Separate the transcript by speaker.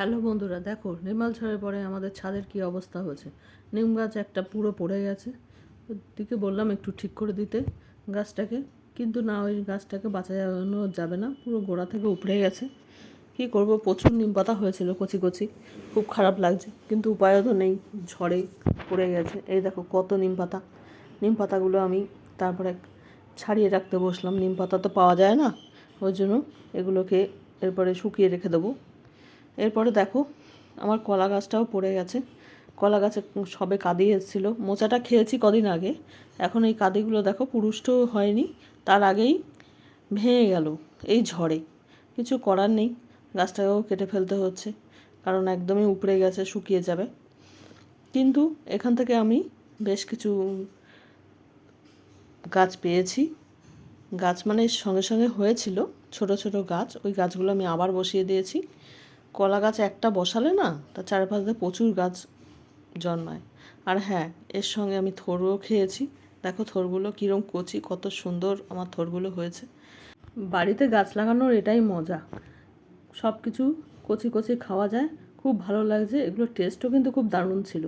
Speaker 1: Hello বন্ধুরা, দেখো নির্মল ঝড়ের পরে আমাদের ছাদের কি অবস্থা হয়েছে। নিম গাছ একটা পুরো পড়ে গেছে। ওদিকে বললাম একটু ঠিক করে দিতে গাছটাকে, কিন্তু না, ওই গাছটাকে বাঁচানো যাবে না, পুরো গোড়া থেকে উপড়ে গেছে। কি করব, প্রচুর নিম পাতা হয়েছিল কচি কচি, খুব খারাপ লাগছে, কিন্তু উপায়ও তো নেই, ঝড়ে পড়ে গেছে। এই দেখো কত নিম পাতা। নিম পাতাগুলো আমি তারপরে ছাড়িয়ে রাখতে বসলাম, নিম পাতা তো পাওয়া যায় না, ওই জন্য এগুলোকে এরপরে শুকিয়ে রেখে দেবো। এরপরে দেখো আমার কলা গাছটাও পড়ে গেছে। কলা গাছে সবে কাঁদি এসেছিলো, মোচাটা খেয়েছি কদিন আগে, এখন এই কাঁদিগুলো দেখো পুরুষ্টও হয়নি, তার আগেই ভেঙে গেল এই ঝড়ে। কিছু করার নেই, গাছটাকেও কেটে ফেলতে হচ্ছে, কারণ একদমই উপড়ে গেছে, শুকিয়ে যাবে। কিন্তু এখান থেকে আমি বেশ কিছু গাছ পেয়েছি। গাছ মানে সঙ্গে সঙ্গে হয়েছিল ছোট ছোট গাছ, ওই গাছগুলো আমি আবার বসিয়ে দিয়েছি। কলা গাছ একটা বসালে না, তার চারপাশ দিয়ে প্রচুর গাছ জন্মায়। আর হ্যাঁ, এর সঙ্গে আমি থোরও খেয়েছি। দেখো থোরগুলো কীরকম কচি, কত সুন্দর আমার থোরগুলো হয়েছে। বাড়িতে গাছ লাগানোর এটাই মজা, সব কিছু কচি কচি খাওয়া যায়, খুব ভালো লাগছে। এগুলোর টেস্টও কিন্তু খুব দারুণ ছিল।